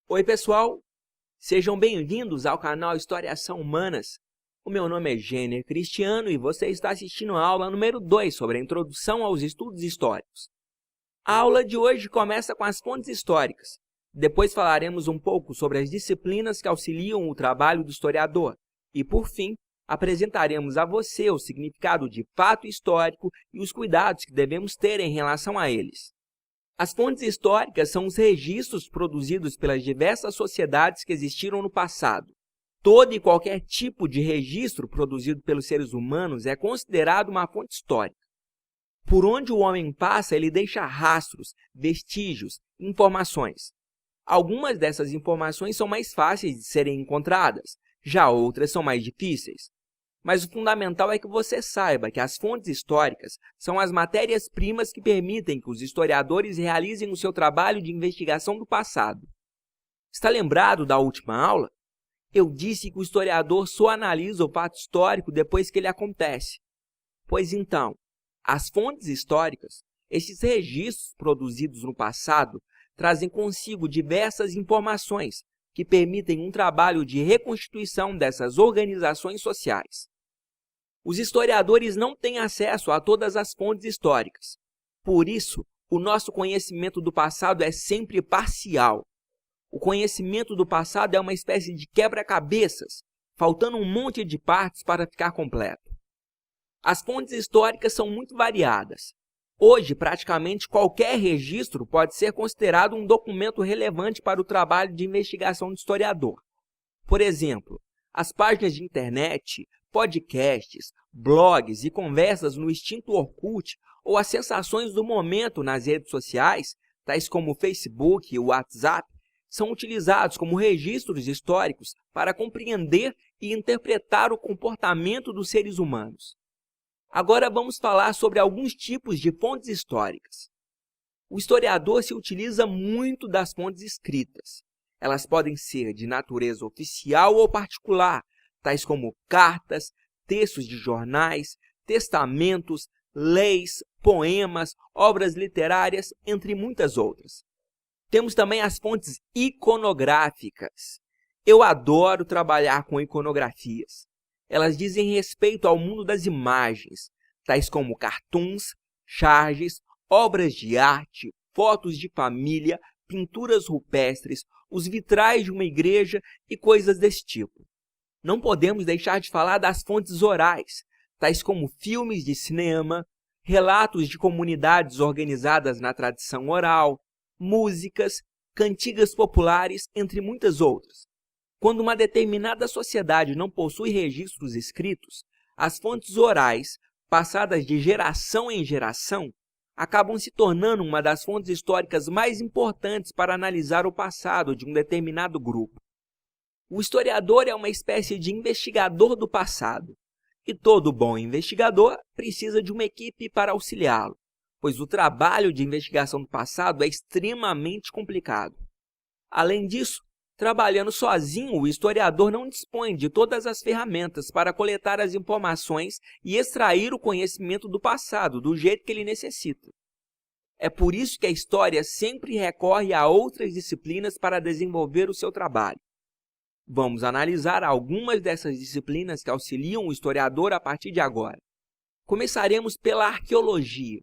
Oi pessoal, sejam bem-vindos ao canal Historiação Humanas. O meu nome é Gêner Cristiano e você está assistindo a aula número 2 sobre a introdução aos estudos históricos. A aula de hoje começa com as fontes históricas. Depois falaremos um pouco sobre as disciplinas que auxiliam o trabalho do historiador. E, por fim, apresentaremos a você o significado de fato histórico e os cuidados que devemos ter em relação a eles. As fontes históricas são os registros produzidos pelas diversas sociedades que existiram no passado. Todo e qualquer tipo de registro produzido pelos seres humanos é considerado uma fonte histórica. Por onde o homem passa, ele deixa rastros, vestígios, informações. Algumas dessas informações são mais fáceis de serem encontradas, já outras são mais difíceis. Mas o fundamental é que você saiba que as fontes históricas são as matérias-primas que permitem que os historiadores realizem o seu trabalho de investigação do passado. Está lembrado da última aula? Eu disse que o historiador só analisa o fato histórico depois que ele acontece. Pois então, as fontes históricas, esses registros produzidos no passado, trazem consigo diversas informações que permitem um trabalho de reconstituição dessas organizações sociais. Os historiadores não têm acesso a todas as fontes históricas. Por isso, o nosso conhecimento do passado é sempre parcial. O conhecimento do passado é uma espécie de quebra-cabeças, faltando um monte de partes para ficar completo. As fontes históricas são muito variadas. Hoje, praticamente qualquer registro pode ser considerado um documento relevante para o trabalho de investigação do historiador. Por exemplo, as páginas de internet, podcasts, blogs e conversas no extinto Orkut ou as sensações do momento nas redes sociais, tais como o Facebook e o WhatsApp, são utilizados como registros históricos para compreender e interpretar o comportamento dos seres humanos. Agora vamos falar sobre alguns tipos de fontes históricas. O historiador se utiliza muito das fontes escritas. Elas podem ser de natureza oficial ou particular, tais como cartas, textos de jornais, testamentos, leis, poemas, obras literárias, entre muitas outras. Temos também as fontes iconográficas. Eu adoro trabalhar com iconografias. Elas dizem respeito ao mundo das imagens, tais como cartoons, charges, obras de arte, fotos de família, pinturas rupestres, os vitrais de uma igreja e coisas desse tipo. Não podemos deixar de falar das fontes orais, tais como filmes de cinema, relatos de comunidades organizadas na tradição oral, músicas, cantigas populares, entre muitas outras. Quando uma determinada sociedade não possui registros escritos, as fontes orais, passadas de geração em geração, acabam se tornando uma das fontes históricas mais importantes para analisar o passado de um determinado grupo. O historiador é uma espécie de investigador do passado, e todo bom investigador precisa de uma equipe para auxiliá-lo, pois o trabalho de investigação do passado é extremamente complicado. Além disso, trabalhando sozinho, o historiador não dispõe de todas as ferramentas para coletar as informações e extrair o conhecimento do passado do jeito que ele necessita. É por isso que a história sempre recorre a outras disciplinas para desenvolver o seu trabalho. Vamos analisar algumas dessas disciplinas que auxiliam o historiador a partir de agora. Começaremos pela arqueologia.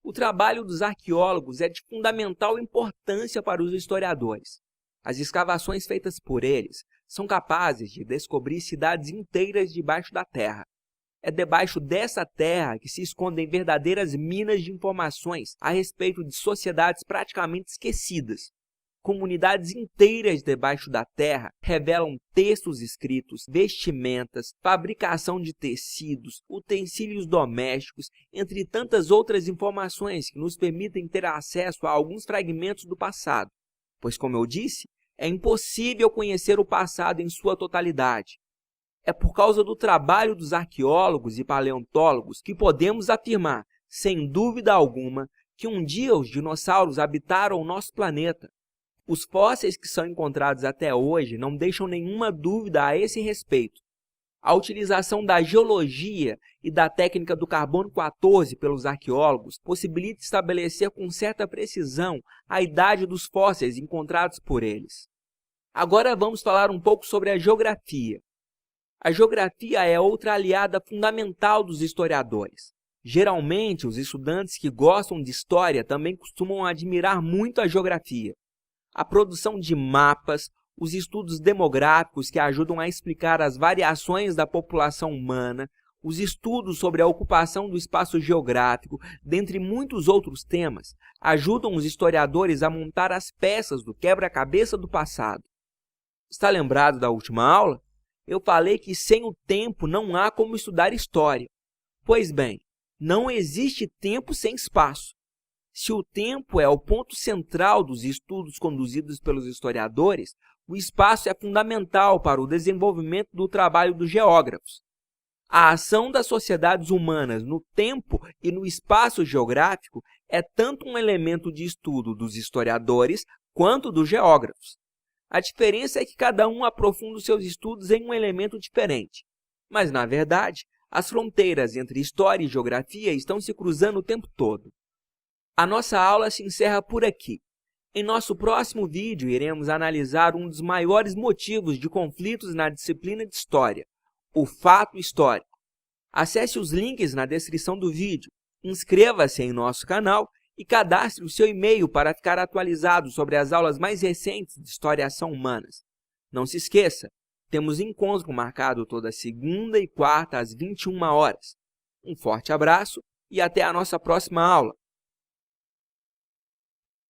O trabalho dos arqueólogos é de fundamental importância para os historiadores. As escavações feitas por eles são capazes de descobrir cidades inteiras debaixo da terra. É debaixo dessa terra que se escondem verdadeiras minas de informações a respeito de sociedades praticamente esquecidas. Comunidades inteiras debaixo da terra revelam textos escritos, vestimentas, fabricação de tecidos, utensílios domésticos, entre tantas outras informações que nos permitem ter acesso a alguns fragmentos do passado. Pois, como eu disse, é impossível conhecer o passado em sua totalidade. É por causa do trabalho dos arqueólogos e paleontólogos que podemos afirmar, sem dúvida alguma, que um dia os dinossauros habitaram o nosso planeta. Os fósseis que são encontrados até hoje não deixam nenhuma dúvida a esse respeito. A utilização da geologia e da técnica do carbono 14 pelos arqueólogos possibilita estabelecer com certa precisão a idade dos fósseis encontrados por eles. Agora vamos falar um pouco sobre a geografia. A geografia é outra aliada fundamental dos historiadores. Geralmente, os estudantes que gostam de história também costumam admirar muito a geografia. A produção de mapas, os estudos demográficos que ajudam a explicar as variações da população humana, os estudos sobre a ocupação do espaço geográfico, dentre muitos outros temas, ajudam os historiadores a montar as peças do quebra-cabeça do passado. Está lembrado da última aula? Eu falei que sem o tempo não há como estudar história. Pois bem, não existe tempo sem espaço. Se o tempo é o ponto central dos estudos conduzidos pelos historiadores, o espaço é fundamental para o desenvolvimento do trabalho dos geógrafos. A ação das sociedades humanas no tempo e no espaço geográfico é tanto um elemento de estudo dos historiadores quanto dos geógrafos. A diferença é que cada um aprofunda os seus estudos em um elemento diferente. Mas, na verdade, as fronteiras entre história e geografia estão se cruzando o tempo todo. A nossa aula se encerra por aqui. Em nosso próximo vídeo, iremos analisar um dos maiores motivos de conflitos na disciplina de História, o fato histórico. Acesse os links na descrição do vídeo, inscreva-se em nosso canal e cadastre o seu e-mail para ficar atualizado sobre as aulas mais recentes de Historiação Humanas. Não se esqueça, temos encontro marcado toda segunda e quarta às 21 horas. Um forte abraço e até a nossa próxima aula!